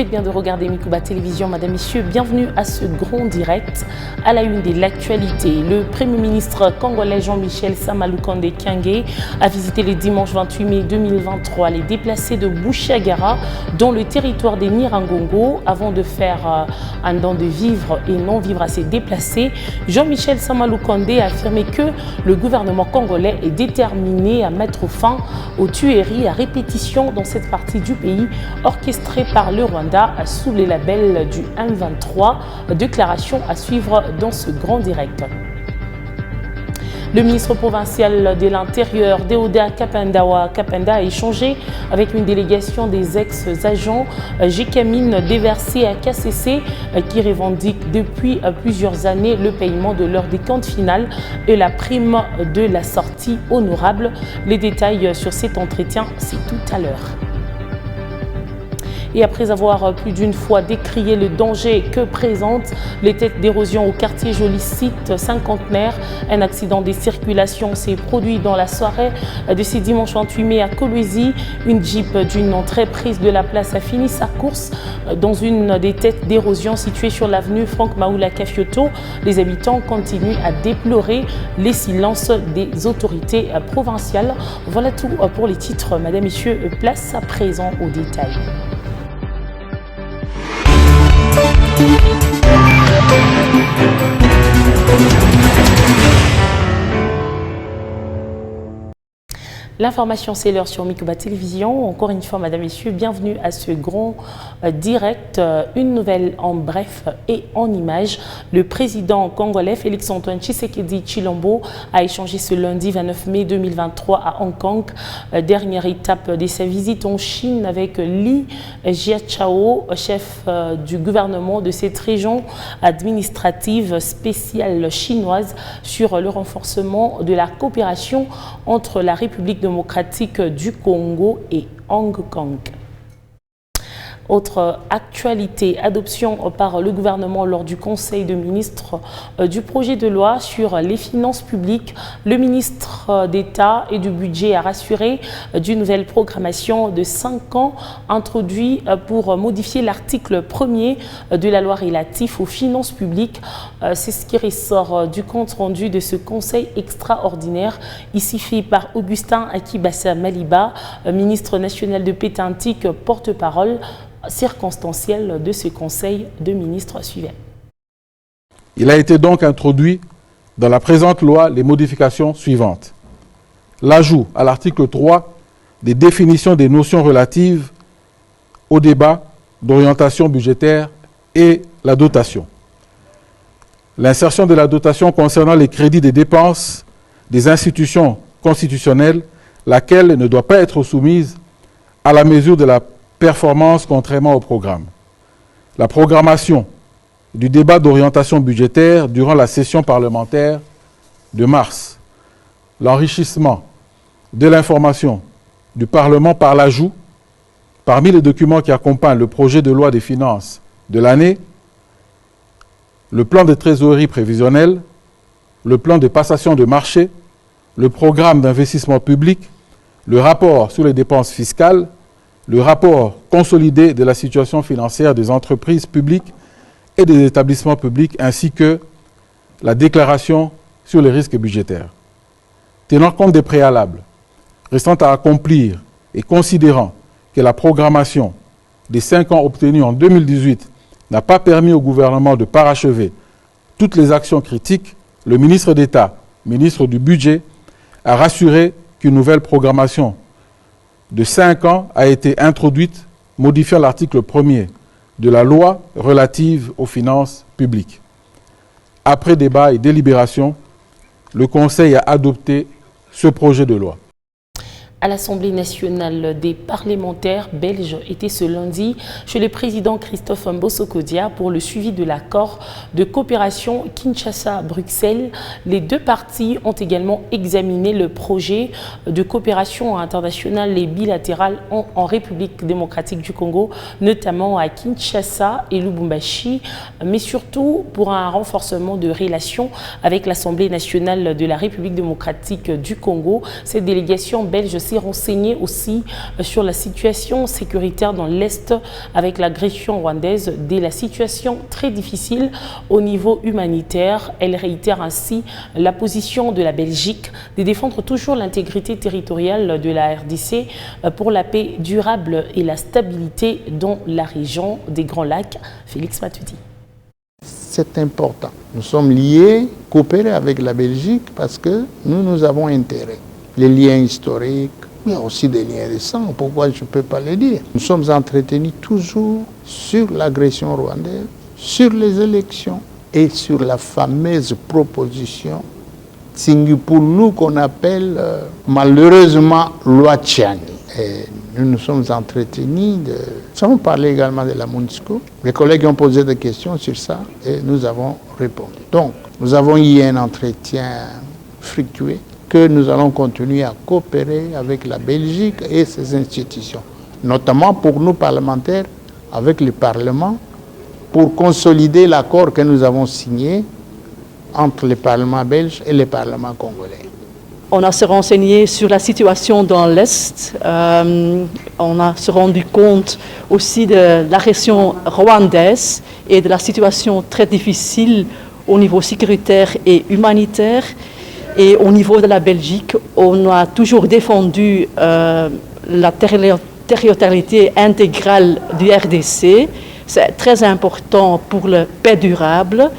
faites bien de regarder Mikuba Télévision, Madame, Messieurs. Bienvenue à ce grand direct à la une de l'actualité. Le Premier ministre congolais Jean-Michel Sama Lukonde Kyenge a visité le dimanche 28 mai 2023 les déplacés de Bouchagara dans le territoire des Nirangongo avant de faire un don de vivre et non vivre à ces déplacés. Jean-Michel Sama Lukonde a affirmé que le gouvernement congolais est déterminé à mettre fin aux tueries à répétition dans cette partie du pays orchestrée par le Rwanda sous les labels du M23. Déclaration à suivre dans ce grand direct. Le ministre provincial de l'Intérieur, Deoda Kapenda, a échangé avec une délégation des ex-agents GKMIN déversés à KCC qui revendiquent depuis plusieurs années le paiement de leur décompte final et la prime de la sortie honorable. Les détails sur cet entretien, c'est tout à l'heure. Et après avoir plus d'une fois décrié le danger que présentent les têtes d'érosion au quartier Joli Site cinquantenaire, un accident de circulation s'est produit dans la soirée de ce dimanche 28 mai à Kolwezi. Une Jeep d'une entrée prise de la place a fini sa course dans une des têtes d'érosion située sur l'avenue Franck Maoula Kafioto. Les habitants continuent à déplorer les silences des autorités provinciales. Voilà tout pour les titres. Madame, Messieurs, place à présent aux détails. L'information, c'est l'heure sur Mikuba Télévision. Encore une fois, Madame, Messieurs, bienvenue à ce grand direct. Une nouvelle en bref et en images. Le président congolais Félix-Antoine Tshisekedi Tshilombo a échangé ce lundi 29 mai 2023 à Hong Kong. Dernière étape de sa visite en Chine avec Li Jiachao, chef du gouvernement de cette région administrative spéciale chinoise, sur le renforcement de la coopération entre la République démocratique du Congo et Hong Kong. Autre actualité, adoption par le gouvernement lors du Conseil des ministres du projet de loi sur les finances publiques. Le ministre d'État et du Budget a rassuré d'une nouvelle programmation de 5 ans introduite pour modifier l'article 1er de la loi relative aux finances publiques. C'est ce qui ressort du compte rendu de ce Conseil extraordinaire, ici fait par Augustin Akibassa Maliba, ministre national de Pétantique, porte-parole circonstanciel de ce Conseil de ministres suivant. Il a été donc introduit dans la présente loi les modifications suivantes. L'ajout à l'article 3 des définitions des notions relatives au débat d'orientation budgétaire et la dotation. L'insertion de la dotation concernant les crédits des dépenses des institutions constitutionnelles, laquelle ne doit pas être soumise à la mesure de la performance contrairement au programme. La programmation du débat d'orientation budgétaire durant la session parlementaire de mars. L'enrichissement de l'information du Parlement par l'ajout, parmi les documents qui accompagnent le projet de loi des finances de l'année, le plan de trésorerie prévisionnelle, le plan de passation de marché, le programme d'investissement public, le rapport sur les dépenses fiscales, le rapport consolidé de la situation financière des entreprises publiques et des établissements publics, ainsi que la déclaration sur les risques budgétaires. Tenant compte des préalables restant à accomplir et considérant que la programmation des 5 ans obtenus en 2018 n'a pas permis au gouvernement de parachever toutes les actions critiques, le ministre d'État, ministre du Budget, a rassuré qu'une nouvelle programmation de 5 ans a été introduite, modifiant l'article 1er de la loi relative aux finances publiques. Après débat et délibération, le Conseil a adopté ce projet de loi. À l'Assemblée nationale, des parlementaires belges étaient ce lundi chez le président Christophe Mbosso-Kodia pour le suivi de l'accord de coopération Kinshasa-Bruxelles. Les deux parties ont également examiné le projet de coopération internationale et bilatérale en République démocratique du Congo, notamment à Kinshasa et Lubumbashi, mais surtout pour un renforcement de relations avec l'Assemblée nationale de la République démocratique du Congo. Cette délégation belge s'est renseigné aussi sur la situation sécuritaire dans l'Est avec l'agression rwandaise, dès la situation très difficile au niveau humanitaire. Elle réitère ainsi la position de la Belgique de défendre toujours l'intégrité territoriale de la RDC pour la paix durable et la stabilité dans la région des Grands Lacs. Félix Matuidi. C'est important. Nous sommes liés, coopérer avec la Belgique parce que nous avons intérêt. Les liens historiques, il y a aussi des liens récents, pourquoi je ne peux pas le dire. Nous sommes entretenus toujours sur l'agression rwandaise, sur les élections et sur la fameuse proposition pour nous qu'on appelle malheureusement loi Tchani. Et nous nous sommes entretenus nous avons parlé également de la MONUSCO. Les collègues ont posé des questions sur ça et nous avons répondu. Donc, nous avons eu un entretien fructueux que nous allons continuer à coopérer avec la Belgique et ses institutions, notamment pour nous parlementaires, avec le Parlement, pour consolider l'accord que nous avons signé entre le Parlement belge et le Parlement congolais. On a se renseigné sur la situation dans l'Est. On a se rendu compte aussi de l'agression rwandaise et de la situation très difficile au niveau sécuritaire et humanitaire. Et au niveau de la Belgique, on a toujours défendu la territorialité intégrale du RDC. C'est très important pour la paix durable.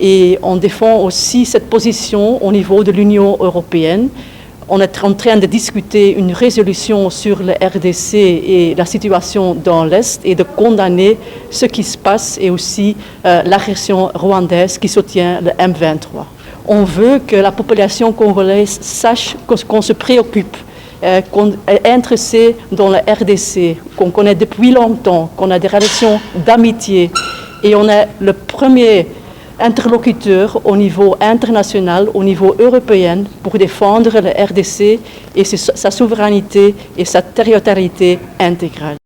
Et on défend aussi cette position au niveau de l'Union européenne. On est en train de discuter une résolution sur le RDC et la situation dans l'Est et de condamner ce qui se passe et aussi l'agression rwandaise qui soutient le M23. On veut que la population congolaise sache qu'on se préoccupe, qu'on est intéressé dans le RDC, qu'on connaît depuis longtemps, qu'on a des relations d'amitié et on est le premier interlocuteur au niveau international, au niveau européen, pour défendre le RDC et sa souveraineté et sa territorialité intégrale.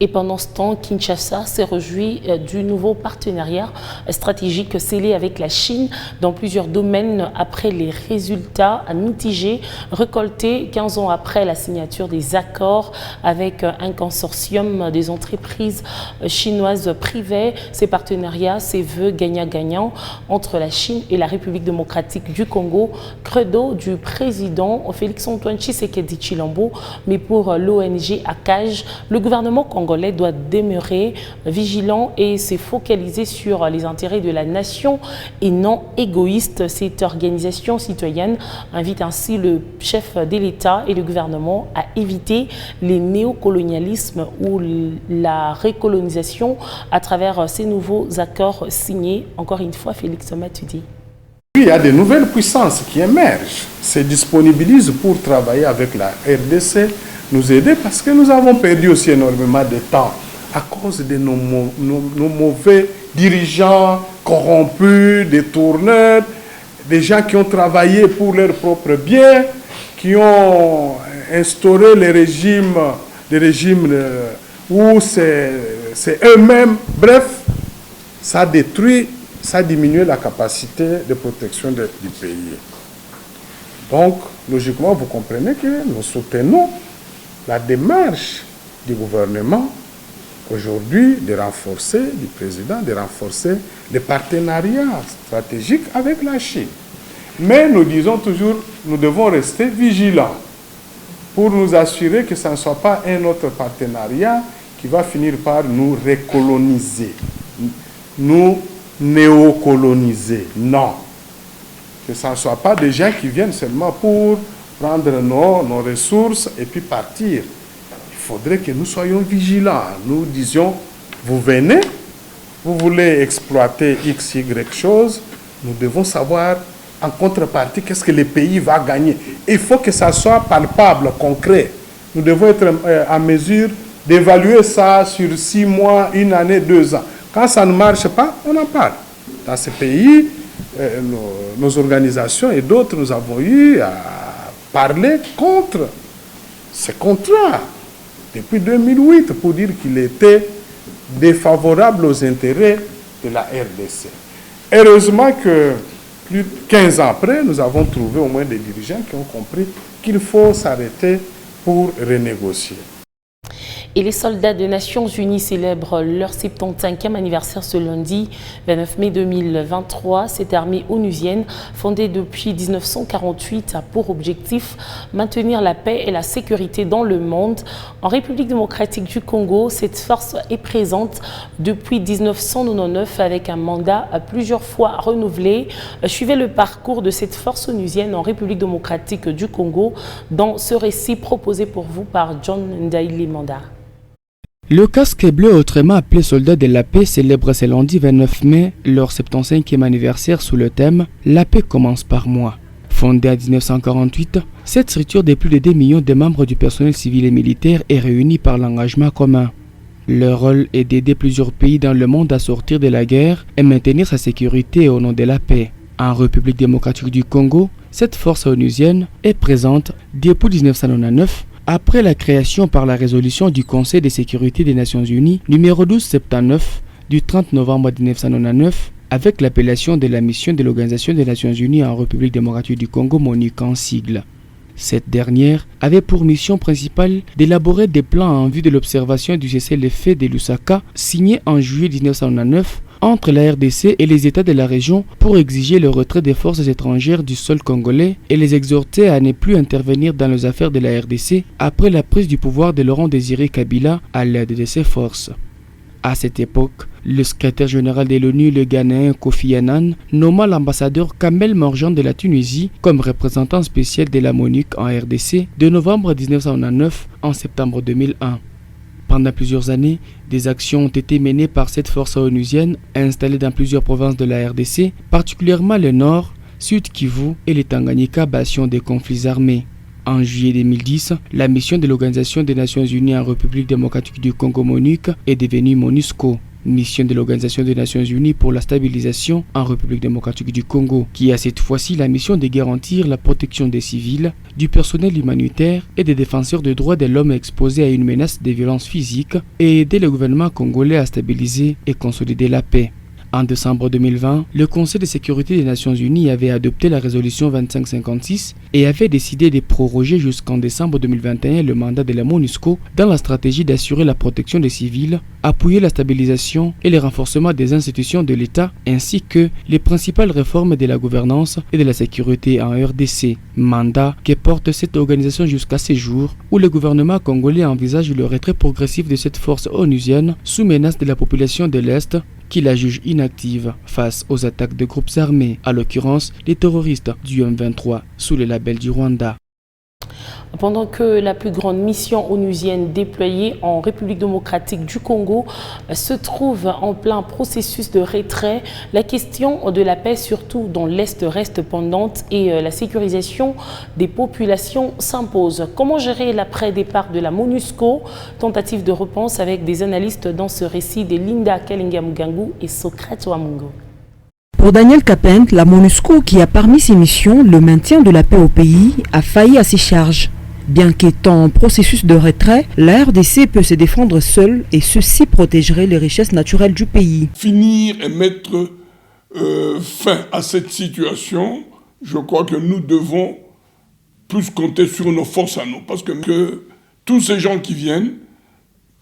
Et pendant ce temps, Kinshasa s'est réjoui du nouveau partenariat stratégique scellé avec la Chine dans plusieurs domaines après les résultats mitigés récoltés 15 ans après la signature des accords avec un consortium des entreprises chinoises privées. Ces partenariats se veulent gagnant-gagnant entre la Chine et la République démocratique du Congo, credo du président Félix-Antoine Tshisekedi Tshilombo. Mais pour l'ONG ACAJ, le gouvernement congolais doit demeurer vigilant et se focaliser sur les intérêts de la nation et non égoïste. Cette organisation citoyenne invite ainsi le chef de l'État et le gouvernement à éviter les néocolonialismes ou la recolonisation à travers ces nouveaux accords signés. Encore une fois, Félix Matuidi. Il y a de nouvelles puissances qui émergent, se disponibilisent pour travailler avec la RDC, nous aider parce que nous avons perdu aussi énormément de temps à cause de nos mauvais dirigeants corrompus, détourneurs, des gens qui ont travaillé pour leur propre bien, qui ont instauré des régimes où c'est eux-mêmes. Bref, ça détruit, ça diminue la capacité de protection du pays. Donc, logiquement, vous comprenez que nous soutenons la démarche du gouvernement aujourd'hui de renforcer, du président, de renforcer les partenariats stratégiques avec la Chine. Mais nous disons toujours, nous devons rester vigilants pour nous assurer que ce ne soit pas un autre partenariat qui va finir par nous recoloniser, nous néocoloniser. Non. Que ce ne soit pas des gens qui viennent seulement pour prendre nos ressources et puis partir. Il faudrait que nous soyons vigilants. Nous disions, vous venez, vous voulez exploiter X, Y chose, nous devons savoir en contrepartie qu'est-ce que le pays va gagner. Il faut que ça soit palpable, concret. Nous devons être en mesure d'évaluer ça sur 6 mois, 1 année, 2 ans. Quand ça ne marche pas, on en parle. Dans ce pays, nos organisations et d'autres, nous avons eu à parler contre ce contrat depuis 2008 pour dire qu'il était défavorable aux intérêts de la RDC. Heureusement que plus de 15 ans après, nous avons trouvé au moins des dirigeants qui ont compris qu'il faut s'arrêter pour renégocier. Et les soldats des Nations Unies célèbrent leur 75e anniversaire ce lundi 29 mai 2023. Cette armée onusienne, fondée depuis 1948, a pour objectif maintenir la paix et la sécurité dans le monde. En République démocratique du Congo, cette force est présente depuis 1999 avec un mandat plusieurs fois renouvelé. Suivez le parcours de cette force onusienne en République démocratique du Congo dans ce récit proposé pour vous par John Ndaïli Manda. Le casque bleu, autrement appelé Soldats de la paix, célèbre ce lundi 29 mai leur 75e anniversaire sous le thème « La paix commence par moi ». Fondée en 1948, cette structure de plus de 2 millions de membres du personnel civil et militaire est réunie par l'engagement commun. Leur rôle est d'aider plusieurs pays dans le monde à sortir de la guerre et maintenir sa sécurité au nom de la paix. En République démocratique du Congo, cette force onusienne est présente depuis 1999, après la création par la résolution du Conseil de sécurité des Nations Unies numéro 1279 du 30 novembre 1999 avec l'appellation de la mission de l'Organisation des Nations Unies en République démocratique du Congo, MONUC en sigle. Cette dernière avait pour mission principale d'élaborer des plans en vue de l'observation du cessez-le-feu de Lusaka signé en juillet 1999 entre la RDC et les États de la région pour exiger le retrait des forces étrangères du sol congolais et les exhorter à ne plus intervenir dans les affaires de la RDC après la prise du pouvoir de Laurent Désiré Kabila à l'aide de ces forces. À cette époque, le secrétaire général de l'ONU, le Ghanéen Kofi Annan, nomma l'ambassadeur Kamel Morjan de la Tunisie comme représentant spécial de la MONUC en RDC de novembre 1999 en septembre 2001. Pendant plusieurs années, des actions ont été menées par cette force onusienne installée dans plusieurs provinces de la RDC, particulièrement le Nord, Sud Kivu et les Tanganyika, bastions des conflits armés. En juillet 2010, la mission de l'Organisation des Nations Unies en République démocratique du Congo MONUC est devenue MONUSCO, mission de l'Organisation des Nations Unies pour la stabilisation en République démocratique du Congo, qui a cette fois-ci la mission de garantir la protection des civils, du personnel humanitaire et des défenseurs des droits de l'homme exposés à une menace de violences physiques et aider le gouvernement congolais à stabiliser et consolider la paix. En décembre 2020, le Conseil de sécurité des Nations Unies avait adopté la résolution 2556 et avait décidé de proroger jusqu'en décembre 2021 le mandat de la MONUSCO dans la stratégie d'assurer la protection des civils, appuyer la stabilisation et le renforcement des institutions de l'État, ainsi que les principales réformes de la gouvernance et de la sécurité en RDC. Mandat que porte cette organisation jusqu'à ces jours où le gouvernement congolais envisage le retrait progressif de cette force onusienne sous menace de la population de l'Est, qui la juge inactive face aux attaques de groupes armés, à l'occurrence les terroristes du M23 sous le label du Rwanda. Pendant que la plus grande mission onusienne déployée en République démocratique du Congo se trouve en plein processus de retrait, la question de la paix, surtout dans l'Est, reste pendante et la sécurisation des populations s'impose. Comment gérer l'après-départ de la MONUSCO? Tentative de réponse avec des analystes dans ce récit de Linda Kalinga-Mugangu et Socrate Wamungo. Pour Daniel Kapent, la MONUSCO, qui a parmi ses missions le maintien de la paix au pays, a failli à ses charges. Bien qu'étant en processus de retrait, la RDC peut se défendre seule et ceci protégerait les richesses naturelles du pays. Finir et mettre fin à cette situation, je crois que nous devons plus compter sur nos forces à nous. Parce que tous ces gens qui viennent,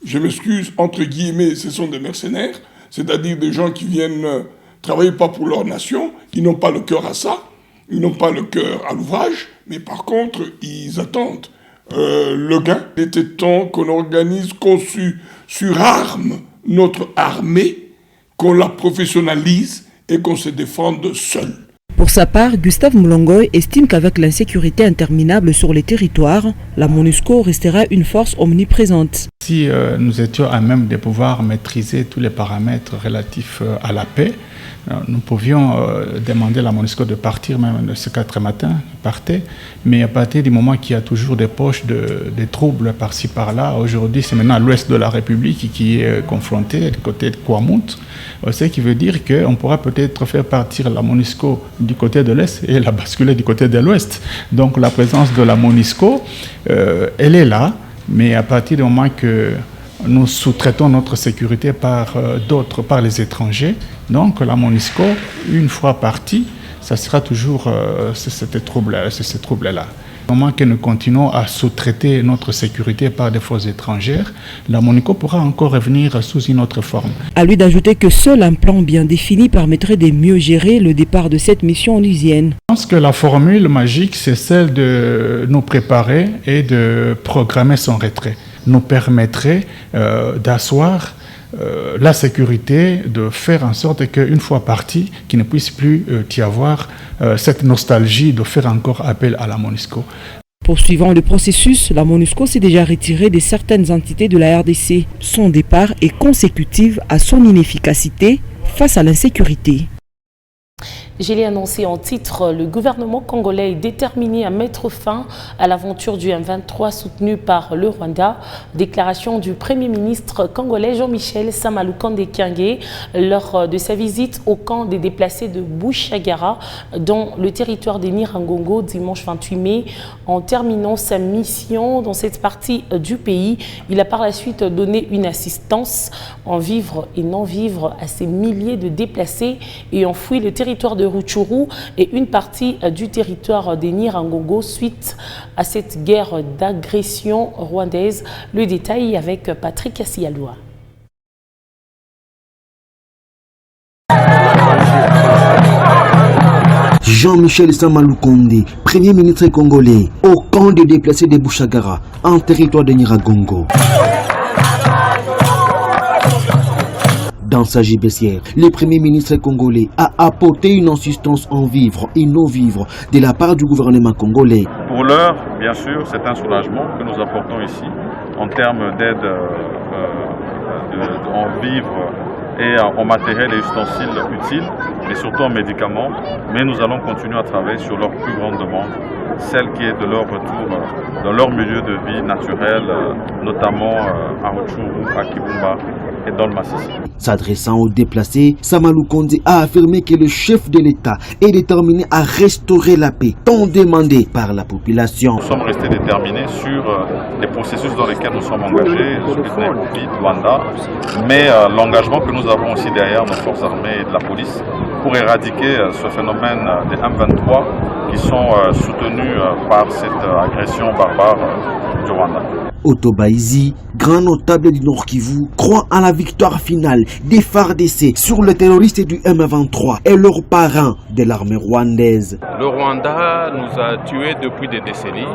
je m'excuse, entre guillemets, ce sont des mercenaires, c'est-à-dire des gens qui viennent travailler pas pour leur nation, ils n'ont pas le cœur à ça, ils n'ont pas le cœur à l'ouvrage, mais par contre, ils attendent le gain. Il était temps qu'on organise, qu'on surarme notre armée, qu'on la professionnalise et qu'on se défende seul. Pour sa part, Gustave Moulongoy estime qu'avec l'insécurité interminable sur les territoires, la MONUSCO restera une force omniprésente. Si nous étions à même de pouvoir maîtriser tous les paramètres relatifs à la paix, nous pouvions demander à la MONUSCO de partir même ce 4 matin, partait, mais à partir du moment qu'il y a toujours des poches de troubles par-ci par-là, aujourd'hui c'est maintenant l'ouest de la République qui est confronté, du côté de Kouamout, ce qui veut dire qu'on pourra peut-être faire partir la MONUSCO du côté de l'est et la basculer du côté de l'ouest. Donc la présence de la MONUSCO, elle est là, mais à partir du moment que nous sous-traitons notre sécurité par d'autres, par les étrangers. Donc la MONUSCO, une fois partie, ça sera toujours ces troubles-là. Au moment que nous continuons à sous-traiter notre sécurité par des forces étrangères, la MONUSCO pourra encore revenir sous une autre forme. À lui d'ajouter que seul un plan bien défini permettrait de mieux gérer le départ de cette mission onusienne. Je pense que la formule magique, c'est celle de nous préparer et de programmer son retrait. Nous permettrait d'asseoir la sécurité, de faire en sorte qu'une fois parti, qu'il ne puisse plus y avoir cette nostalgie de faire encore appel à la MONUSCO. Poursuivant le processus, la MONUSCO s'est déjà retirée de certaines entités de la RDC. Son départ est consécutif à son inefficacité face à l'insécurité. Je l'ai annoncé en titre, le gouvernement congolais est déterminé à mettre fin à l'aventure du M23 soutenue par le Rwanda. Déclaration du Premier ministre congolais Jean-Michel Sama-Lukonde Kyenge lors de sa visite au camp des déplacés de Bushagara dans le territoire de Nyiragongo dimanche 28 mai. En terminant sa mission dans cette partie du pays, il a par la suite donné une assistance en vivre et non vivre à ces milliers de déplacés ayant fui le territoire de Rutshuru et une partie du territoire des Nyiragongo suite à cette guerre d'agression rwandaise. Le détail avec Patrick Assialoua. Jean-Michel Sama-Lukonde, Premier ministre congolais, au camp de déplacés de Bushagara, en territoire de Nyiragongo. Dans sa gibecière, le Premier ministre congolais a apporté une assistance en vivre et non-vivre de la part du gouvernement congolais. Pour l'heure, bien sûr, c'est un soulagement que nous apportons ici en termes d'aide en vivre et en matériel et ustensiles utiles, mais surtout en médicaments. Mais nous allons continuer à travailler sur leur plus grande demande, celle qui est de leur retour dans leur milieu de vie naturel, notamment à Rutshuru, à Kibumba et dans le Massissi. S'adressant aux déplacés, Sama-Lukonde a affirmé que le chef de l'État est déterminé à restaurer la paix, tant demandée par la population. Nous sommes restés déterminés sur les processus dans lesquels nous sommes engagés, celui de Nairobi, de Luanda, mais l'engagement que nous avons aussi derrière nos forces armées et de la police pour éradiquer ce phénomène des M23 qui sont soutenus par cette agression barbare du Rwanda. Otto Baizi, grand notable du Nord Kivu, croit à la victoire finale des FARDC sur les terroristes du M23 et leurs parents de l'armée rwandaise. Le Rwanda nous a tués depuis des décennies.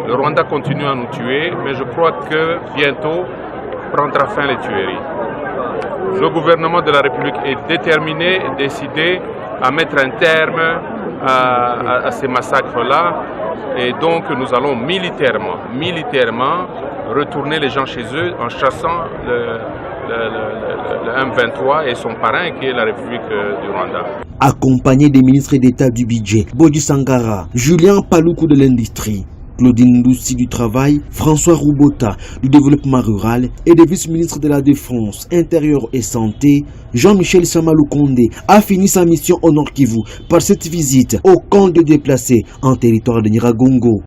Le Rwanda continue à nous tuer, mais je crois que bientôt prendra fin les tueries. Le gouvernement de la République est déterminé, décidé à mettre un terme à ces massacres-là. Et donc nous allons militairement retourner les gens chez eux en chassant le M23 et son parrain qui est la République du Rwanda. Accompagné des ministres d'État du budget, Boji Sangara, Julien Paluku de l'industrie, Claudine Loussi du Travail, François Roubota du Développement Rural et des vice-ministres de la Défense, Intérieur et Santé, Jean-Michel Sama-Lukonde a fini sa mission au Nord Kivu par cette visite au camp de déplacés en territoire de Nyiragongo.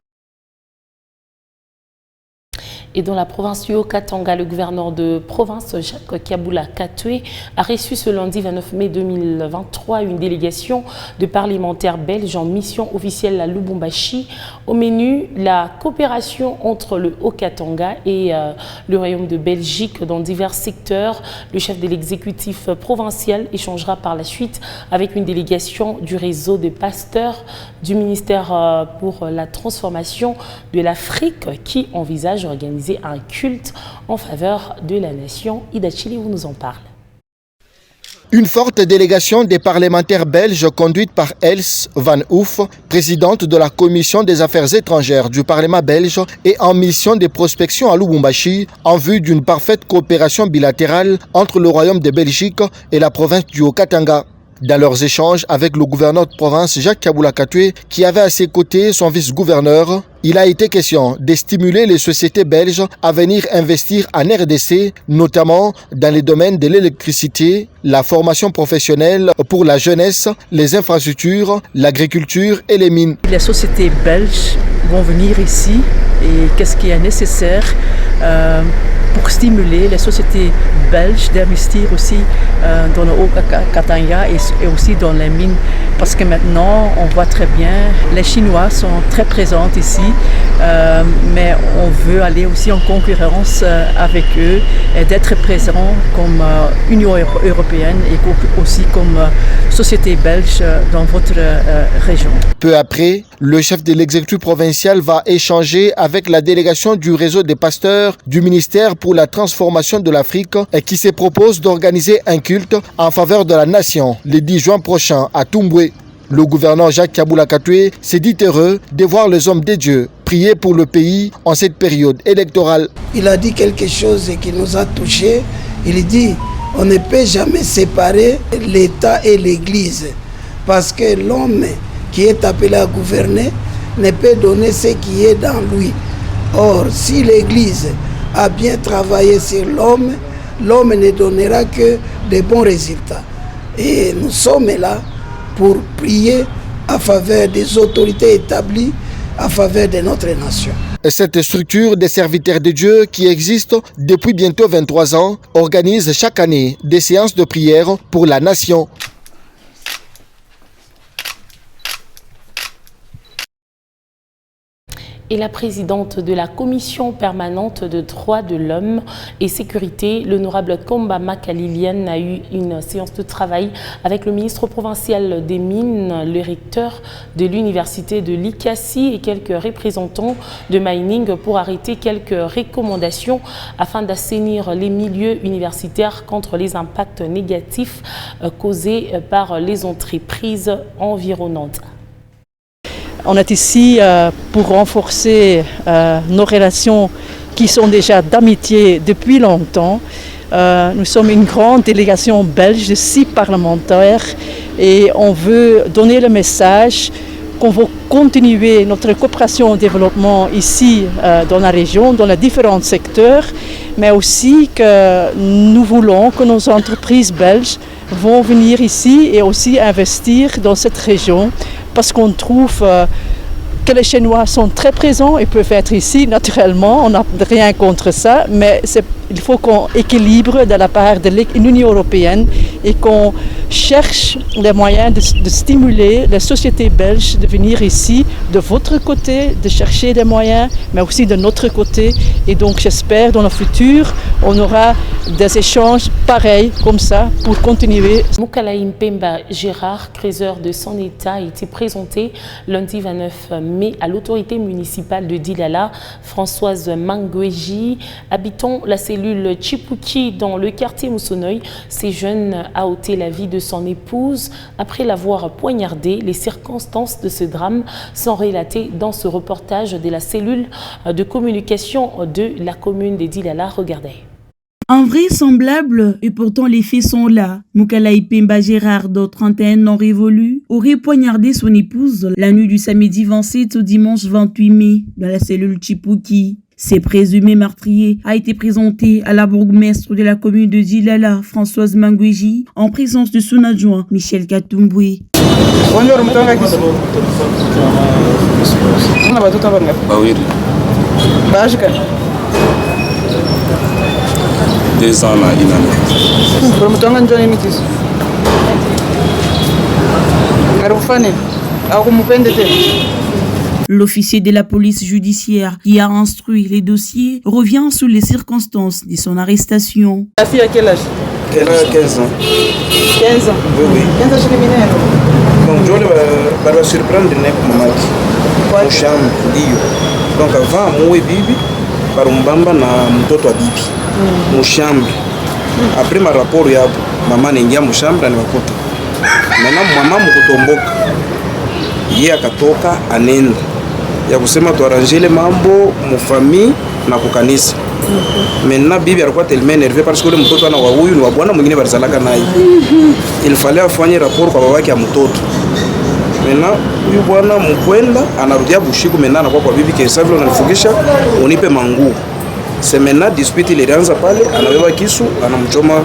Et dans la province du Haut-Katanga, le gouverneur de province, Jacques Kabula Katwe, a reçu ce lundi 29 mai 2023 une délégation de parlementaires belges en mission officielle à Lubumbashi. Au menu, la coopération entre le Haut-Katanga et le Royaume de Belgique dans divers secteurs. Le chef de l'exécutif provincial échangera par la suite avec une délégation du réseau des pasteurs du ministère pour la transformation de l'Afrique qui envisage d'organiser un culte en faveur de la nation. Ida Chili nous en parle. Une forte délégation des parlementaires belges conduite par Els Van Oef, présidente de la Commission des Affaires étrangères du Parlement belge, est en mission de prospection à Lubumbashi en vue d'une parfaite coopération bilatérale entre le Royaume de Belgique et la province du Haut-Katanga. Dans leurs échanges avec le gouverneur de province Jacques Kabula Katwe, qui avait à ses côtés son vice-gouverneur, il a été question de stimuler les sociétés belges à venir investir en RDC, notamment dans les domaines de l'électricité, la formation professionnelle pour la jeunesse, les infrastructures, l'agriculture et les mines. Les sociétés belges vont venir ici et qu'est-ce qui est nécessaire pour stimuler les sociétés belges d'investir aussi dans le Haut-Katanga et aussi dans les mines parce que maintenant on voit très bien, les Chinois sont très présents ici, mais on veut aller aussi en concurrence avec eux et d'être présents comme Union européenne et aussi comme société belge dans votre région. Peu après, le chef de l'exécutif provincial va échanger avec la délégation du réseau des pasteurs du ministère pour la transformation de l'Afrique et qui se propose d'organiser un culte en faveur de la nation le 10 juin prochain à Toumboué. Le gouverneur Jacques Kaboula Katoué s'est dit heureux de voir les hommes de Dieu prier pour le pays en cette période électorale. Il a dit quelque chose qui nous a touchés. Il dit on ne peut jamais séparer l'État et l'Église parce que l'homme qui est appelé à gouverner ne peut donner ce qui est dans lui. Or, si l'Église a bien travaillé sur l'homme, l'homme ne donnera que de bons résultats. Et nous sommes là pour prier en faveur des autorités établies, en faveur de notre nation. Cette structure des serviteurs de Dieu qui existe depuis bientôt 23 ans organise chaque année des séances de prière pour la nation. Et la présidente de la commission permanente de droits de l'homme et sécurité, l'honorable Komba Makalilian, a eu une séance de travail avec le ministre provincial des Mines, le recteur de l'université de l'ICASI et quelques représentants de mining pour arrêter quelques recommandations afin d'assainir les milieux universitaires contre les impacts négatifs causés par les entreprises environnantes. On est ici pour renforcer nos relations qui sont déjà d'amitié depuis longtemps. Nous sommes une grande délégation belge de 6 parlementaires et on veut donner le message qu'on veut continuer notre coopération au développement ici dans la région, dans les différents secteurs, mais aussi que nous voulons que nos entreprises belges vont venir ici et aussi investir dans cette région parce qu'on trouve que les Chinois sont très présents et peuvent être ici naturellement, on n'a rien contre ça, mais il faut qu'on équilibre de la part de l'Union européenne et qu'on cherche les moyens de stimuler les sociétés belges de venir ici de votre côté, de chercher des moyens, mais aussi de notre côté. Et donc j'espère dans le futur, on aura des échanges pareils comme ça pour continuer. Mukala Impemba Gérard, trésor de son État, a été présenté lundi 29 mai à l'autorité municipale de Dilala. Françoise Mangweji, habitant la cellule Chipuki dans le quartier Moussonoï, ces jeunes a ôté la vie de son épouse après l'avoir poignardée. Les circonstances de ce drame sont relatées dans ce reportage de la cellule de communication de la commune de Dilala. Regardez. Invraisemblable, et pourtant les faits sont là. Mukala Impemba Gérard, de 31 ans révolus, aurait poignardé son épouse la nuit du samedi 27 au dimanche 28 mai dans la cellule Chipuki. Ces présumés meurtriers a été présenté à la bourgmestre de la commune de Dilala, Françoise Mangweji, en présence de son adjoint, Michel Katumbwe. Bonjour, L'officier de la police judiciaire qui a instruit les dossiers revient sur les circonstances de son arrestation. La fille a quel âge? Elle a 15 ans. 15 ans? Oui, oui. 15 ans criminel. Donc, je vais surprendre mon chambre. Donc, avant, moi et Bibi, par un bamba na mtoto wa bibi. Mon chambre. Après ma rapport, ya maman n'ingia mon chambre, na wakuta. Maintenant, maman mkutomboka. Yeye akatoka anenda ya kusema tuarangele mambo mufamii na kukanisa. Maintenant bibi alikuwa tellement énervé parce que le mtoto ana wa huyu ni wa bwana mwingine barizalaka naye. Il fallait afanye rapport kwa babake ya mtoto. Maintenant huyu bwana mkwenda anarudia bushiku, maintenant anakuwa kwa bibi kesa vile analifugisha unipe manguo. C'est maintenant dispute ilianza pale, anabeba kisu anamchoma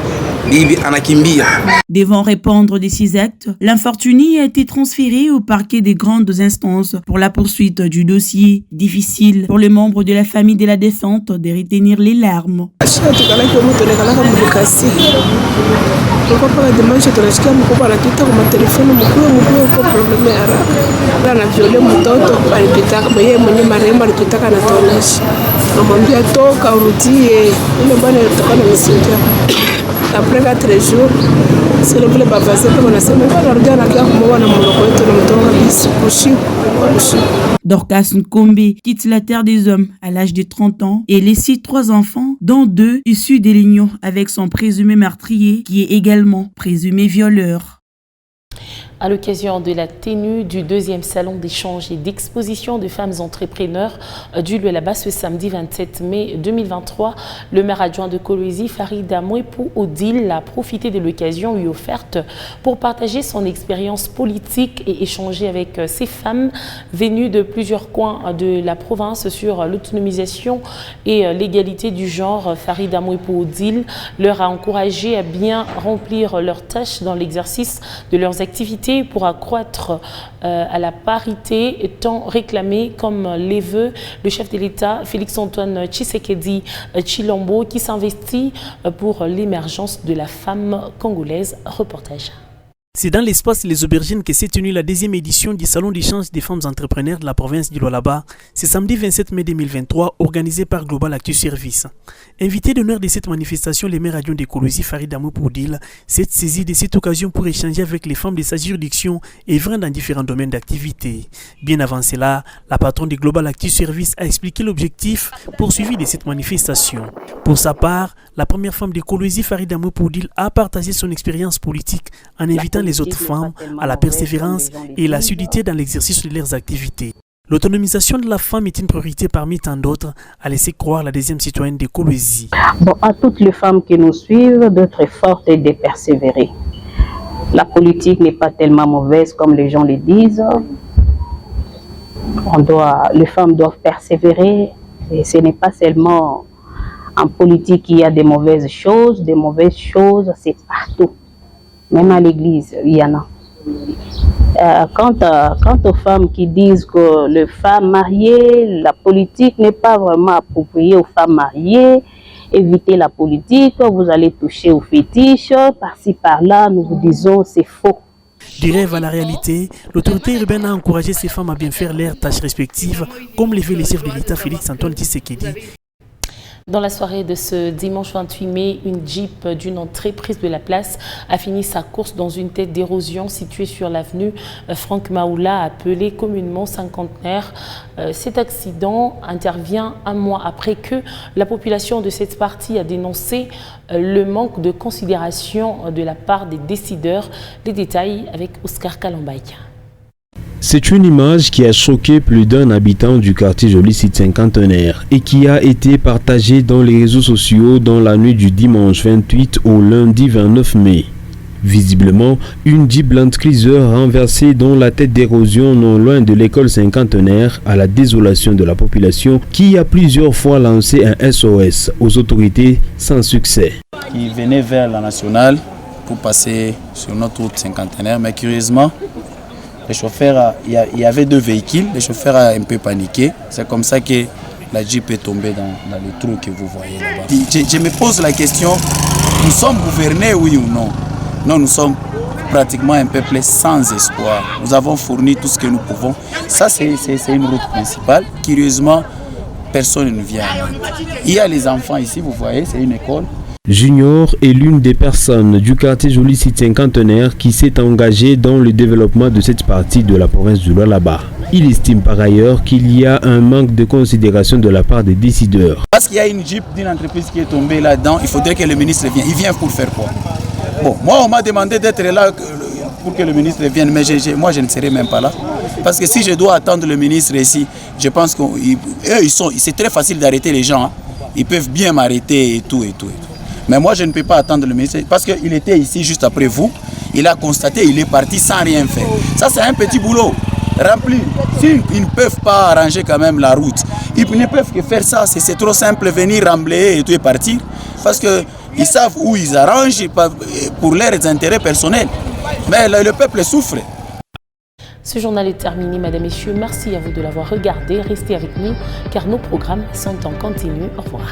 bibi anakimbia. Devant répondre de ces actes, l'infortuné a été transféré au parquet des grandes instances pour la poursuite du dossier. Difficile pour les membres de la famille de la défunte de retenir les larmes. tulikuwa paka dimanche tunasikia mkubwa anatuita kwa telefoni, mkuu kwa probleme haraka na viole mtoto alipitaka yeye mwenyewe marehemu alipitaka na tonesha, namwambia toka urudie ile bwana alitoka na msingi après 4 jours c'est le bleu bavase kama nasema bwana rudia na kia kumwa na mloko wetu na mtonga bisi usiku. Dorcas Nkombe quitte la terre des hommes à l'âge de 30 ans et laisse 3 enfants, dont 2 issus de l'union avec son présumé meurtrier, qui est également présumé violeur. À l'occasion de la tenue du 2e salon d'échange et d'exposition de femmes entrepreneurs du Lualaba ce samedi 27 mai 2023, le maire adjoint de Kolwezi, Farida Mouepou Odile, a profité de l'occasion lui offerte pour partager son expérience politique et échanger avec ces femmes venues de plusieurs coins de la province sur l'autonomisation et l'égalité du genre. Farida Mouepou Odile leur a encouragé à bien remplir leurs tâches dans l'exercice de leurs activités pour accroître à la parité tant réclamée comme les veut le chef de l'État Félix-Antoine Tshisekedi Tshilombo qui s'investit pour l'émergence de la femme congolaise. Reportage. C'est dans l'espace Les Aubergines que s'est tenue la 2e édition du Salon d'échange des femmes entrepreneurs de la province du Lualaba. C'est samedi 27 mai 2023, organisé par Global Actu Service. Invité d'honneur de cette manifestation, le maire adjoint de Kolwezi, Farida Mouepou Odile, s'est saisi de cette occasion pour échanger avec les femmes de sa juridiction et œuvrant dans différents domaines d'activité. Bien avant cela, la patronne de Global Actu Service a expliqué l'objectif poursuivi de cette manifestation. Pour sa part, la première femme de Kolwezi, Farida Mouepou Odile, a partagé son expérience politique en invitant les autres femmes à la persévérance et la solidité dans l'exercice de leurs activités. L'autonomisation de la femme est une priorité parmi tant d'autres, a laissé croire la 2e citoyenne de Kolwezi. Bon, à toutes les femmes qui nous suivent, d'être fortes et de persévérer. La politique n'est pas tellement mauvaise comme les gens le disent. Les femmes doivent persévérer et ce n'est pas seulement en politique qu'il y a des mauvaises choses, c'est partout. Même à l'église, il y en a. Quant aux femmes qui disent que les femmes mariées, la politique n'est pas vraiment appropriée aux femmes mariées, évitez la politique, vous allez toucher aux fétiches, par-ci par-là, nous vous disons c'est faux. Du rêve à la réalité, l'autorité urbaine a encouragé ces femmes à bien faire leurs tâches respectives, comme le fait le chef de l'État Félix-Antoine Tshisekedi. Dans la soirée de ce dimanche 28 mai, une Jeep d'une entreprise de la place a fini sa course dans une tête d'érosion située sur l'avenue Franck Maoula, appelée communément Cinquantenaire. Cet accident intervient un mois après que la population de cette partie a dénoncé le manque de considération de la part des décideurs. Les détails avec Oscar Kalambay. C'est une image qui a choqué plus d'un habitant du quartier Joli Site Cinquantenaire et qui a été partagée dans les réseaux sociaux dans la nuit du dimanche 28 au lundi 29 mai. Visiblement, une Jeep Land Cruiser renversée dans la tête d'érosion non loin de l'école Cinquantenaire à la désolation de la population qui a plusieurs fois lancé un SOS aux autorités sans succès. Qui venait vers la nationale pour passer sur notre route Cinquantenaire, mais curieusement, le chauffeur, il y avait 2 véhicules, le chauffeur a un peu paniqué. C'est comme ça que la Jeep est tombée dans le trou que vous voyez là-bas. Je me pose la question, nous sommes gouvernés, oui ou non? Non, nous sommes pratiquement un peuple sans espoir. Nous avons fourni tout ce que nous pouvons. Ça, c'est une route principale. Curieusement, personne ne vient. Il y a les enfants ici, vous voyez, c'est une école. Junior est l'une des personnes du quartier Joli Site Cinquantenaire qui s'est engagée dans le développement de cette partie de la province du Lualaba. Il estime par ailleurs qu'il y a un manque de considération de la part des décideurs. Parce qu'il y a une Jeep d'une entreprise qui est tombée là-dedans, il faudrait que le ministre vienne. Il vient pour faire quoi? Bon, moi on m'a demandé d'être là pour que le ministre vienne, mais moi je ne serai même pas là. Parce que si je dois attendre le ministre ici, je pense que c'est très facile d'arrêter les gens. Hein. Ils peuvent bien m'arrêter et tout. Mais moi, je ne peux pas attendre le ministre parce qu'il était ici juste après vous. Il a constaté, il est parti sans rien faire. Ça, c'est un petit boulot rempli. S'ils ne peuvent pas arranger quand même la route, ils ne peuvent que faire ça. C'est trop simple, venir remblayer et tout et partir. Parce qu'ils savent où ils arrangent pour leurs intérêts personnels. Mais le peuple souffre. Ce journal est terminé, mesdames, messieurs. Merci à vous de l'avoir regardé. Restez avec nous car nos programmes sont en continu. Au revoir.